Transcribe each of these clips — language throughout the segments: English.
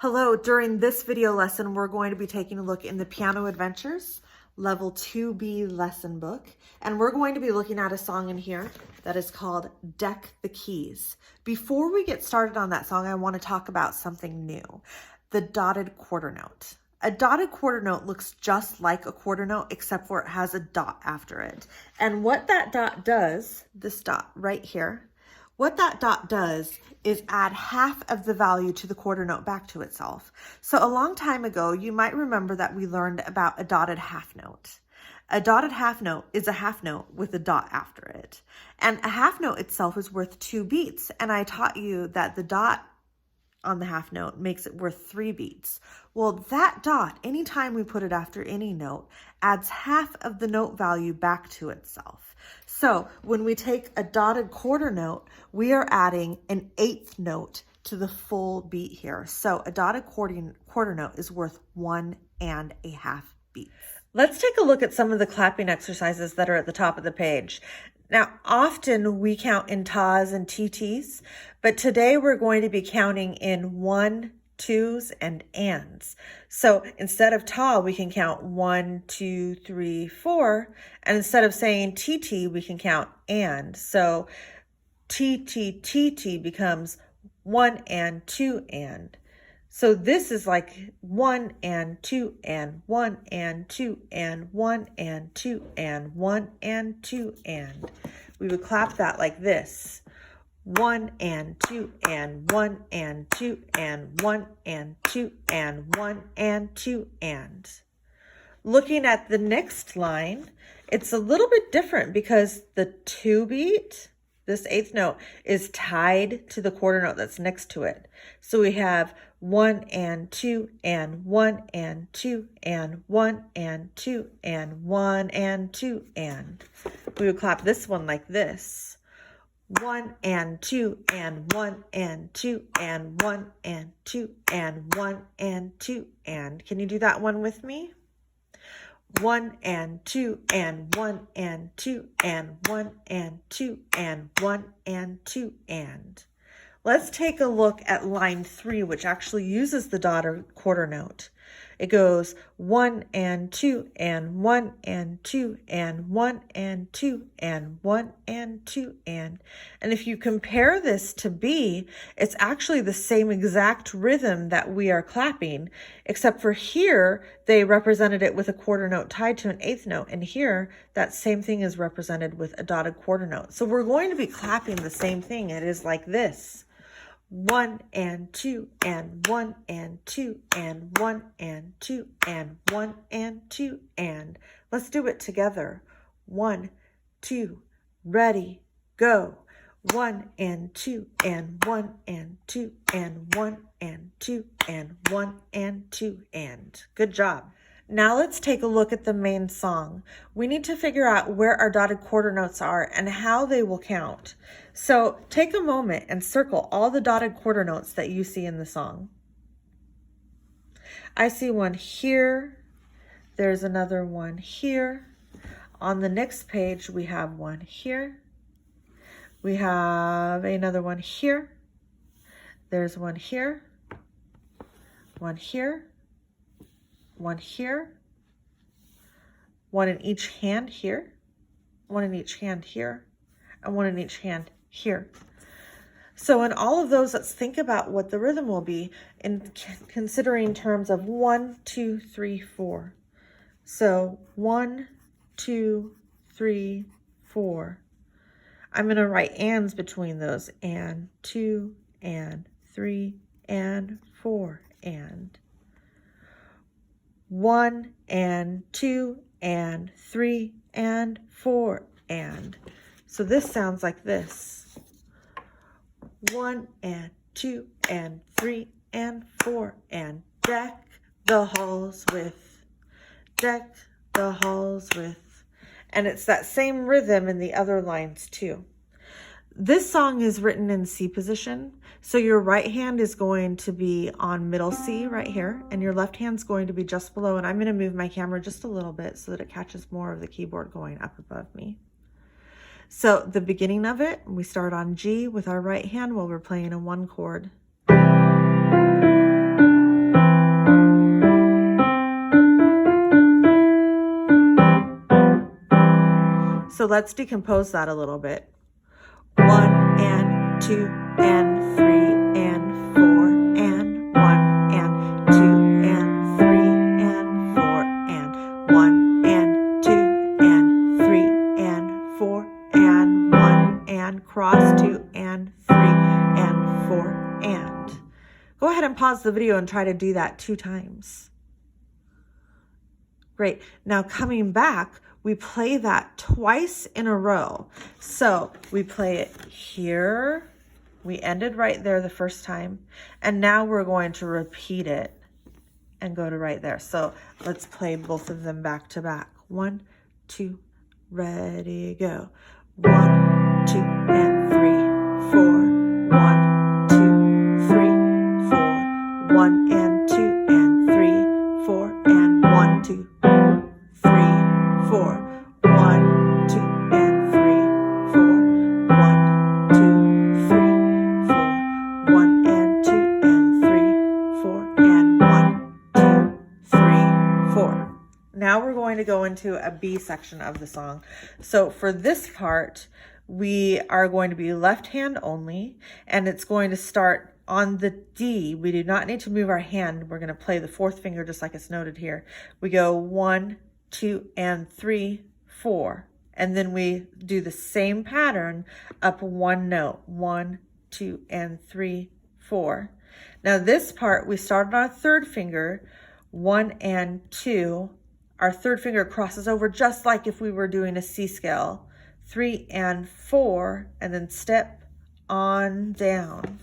Hello, during this video lesson, we're going to be taking a look in the Piano Adventures Level 2B lesson book, and we're going to be looking at a song in here that is called Deck the Keys. Before we get started on that song, I want to talk about something new, the dotted quarter note. A dotted quarter note looks just like a quarter note, except for it has a dot after it. And what that dot does, this dot right here, what that dot does is add half of the value to the quarter note back to itself. So a long time ago, you might remember that we learned about a dotted half note. A dotted half note is a half note with a dot after it. And a half note itself is worth 2 beats. And I taught you that the dot on the half note makes it worth 3 beats. Well, that dot, anytime we put it after any note, adds half of the note value back to itself. So when we take a dotted quarter note, we are adding an 8th note to the full beat here. So a dotted quarter note is worth 1.5 beats. Let's take a look at some of the clapping exercises that are at the top of the page. Now, often we count in tas and TTs, but today we're going to be counting in 1, 2s, and ands. So instead of ta, we can count 1, 2, 3, 4, and instead of saying TT, we can count and. So TT becomes 1 and 2 and. So this is like 1 and 2 and 1 and 2 and 1 and 2 and 1 and 2 and. We would clap that like this. 1 and 2 and 1 and 2 and 1 and 2 and 1 and 2 and. Looking at the next line, it's a little bit different because the 2 beat, this 8th note, is tied to the quarter note that's next to it. So we have 1 and 2 and 1 and 2 and 1 and 2 and 1 and 2 and. We would clap this one like this. 1 and 2 and 1 and 2 and 1 and 2 and 1 and 2 and. Can you do that one with me? 1 and 2 and 1 and 2 and 1 and 2 and 1 and 2 and. Let's take a look at line 3, which actually uses the dotted quarter note. It goes 1 and 2 and 1 and 2 and 1 and 2 and 1 and 2 and. And if you compare this to B, it's actually the same exact rhythm that we are clapping, except for here, they represented it with a quarter note tied to an 8th note. And here, that same thing is represented with a dotted quarter note. So we're going to be clapping the same thing. It is like this. 1 and 2 and 1 and 2 and 1 and 2 and 1 and 2 and. Let's do it together. 1, 2, ready, go. 1 and 2 and 1 and 2 and 1 and 2 and 1 and 2 and. Good job. Now let's take a look at the main song. We need to figure out where our dotted quarter notes are and how they will count. So take a moment and circle all the dotted quarter notes that you see in the song. I see one here. There's another one here. On the next page, we have one here. We have another one here. There's one here. One here. One here, one in each hand here, one in each hand here, and one in each hand here. So in all of those, let's think about what the rhythm will be in considering terms of 1, 2, 3, 4. So 1, 2, 3, 4. I'm going to write ands between those, and 2, and 3, and 4, and. 1 and 2 and 3 and 4 and. So this sounds like this. 1 and 2 and 3 and 4 and. Deck the halls with. Deck the halls with. And it's that same rhythm in the other lines too. This song is written in C position, so your right hand is going to be on middle C right here, and your left hand's going to be just below, and I'm going to move my camera just a little bit so that it catches more of the keyboard going up above me. So the beginning of it, we start on G with our right hand while we're playing a 1 chord. So let's decompose that a little bit. 1 and 2 and 3 and 4 and 1 and 2 and 3 and 4 and 1 and 2 and 3 and 4 and 1 and cross 2 and 3 and 4 and. Go ahead and pause the video and try to do that 2 times. Great. Now coming back, we play that twice in a row. So we play it here. We ended right there the first time. And now we're going to repeat it and go to right there. So let's play both of them back to back. 1, 2, ready, go. 1, 2, and 3, 4. 1, 2, 3, 4. 1 and 2 and 3, 4 and 1, 2, 3, 4. 1, 2 and 3, 4. 1, 2, 3, 4. 1 and 2 and 3, 4 and 1, 2, 3, 4. Now we're going to go into a B section of the song. So for this part, we are going to be left hand only, and it's going to start on the D. We do not need to move our hand. We're going to play the 4th finger just like it's noted here. We go 1, 2, and 3, 4. And then we do the same pattern up 1 note. 1, 2, and 3, 4. Now this part, we started on our 3rd finger, 1 and 2. Our 3rd finger crosses over just like if we were doing a C scale. 3 and 4, and then step on down.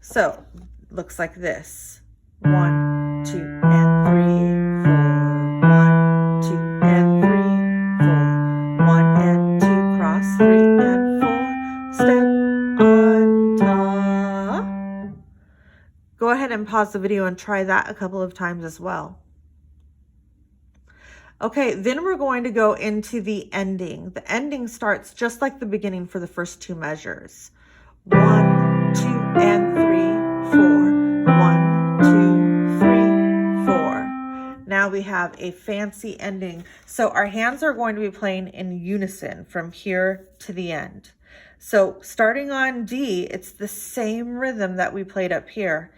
So looks like this. 1, 2, and 3, 4. 1, 2, and 3, 4. 1 and 2, cross 3 and 4. Step on top. Go ahead and pause the video and try that a couple of times as well. Okay, then we're going to go into the ending. The ending starts just like the beginning for the first 2 measures. 1, 2, and 3, 4. 1, 2, 3, 4. Now we have a fancy ending. So our hands are going to be playing in unison from here to the end. So starting on D, it's the same rhythm that we played up here.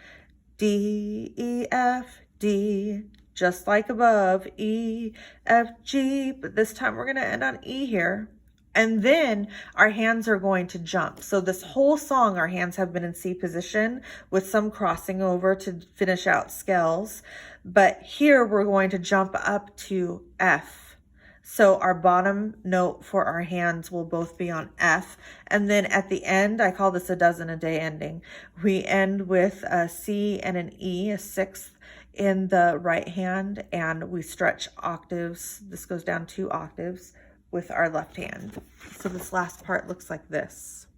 D, E, F, D. Just like above, E, F, G, but this time we're going to end on E here. And then our hands are going to jump. So this whole song, our hands have been in C position with some crossing over to finish out scales. But here we're going to jump up to F. So our bottom note for our hands will both be on F. And then at the end, I call this a dozen a day ending. We end with a C and an E, a 6th in the right hand, and we stretch octaves. This goes down 2 octaves with our left hand. So this last part looks like this.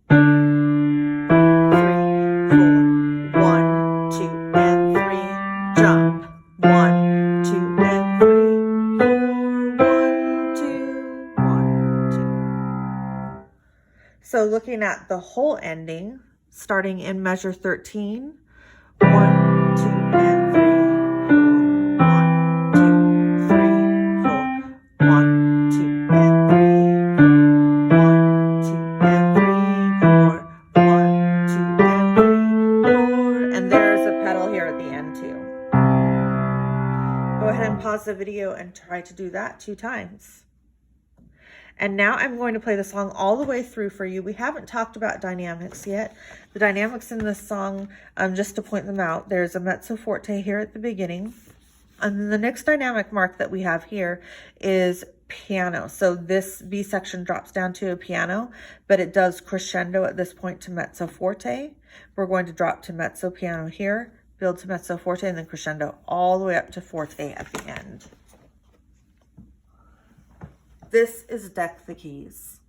3, 4, 1, 2, and 3, jump. 1, 2, and 3, 4, 1, 2, 1, 2. So looking at the whole ending, starting in measure 13, 1, 2, and 3, 4. 1, 2, 3, 4. 1, 2, and 3, 4. 1, 2, and 3, 4. 1, 2, and 3, 4. And there's a pedal here at the end too. Go ahead and pause the video and try to do that 2 times. And now I'm going to play the song all the way through for you. We haven't talked about dynamics yet. The dynamics in this song, just to point them out, there's a mezzo forte here at the beginning. And then the next dynamic mark that we have here is piano. So this B section drops down to a piano, but it does crescendo at this point to mezzo forte. We're going to drop to mezzo piano here, build to mezzo forte, and then crescendo all the way up to forte at the end. This is Deck the Keys.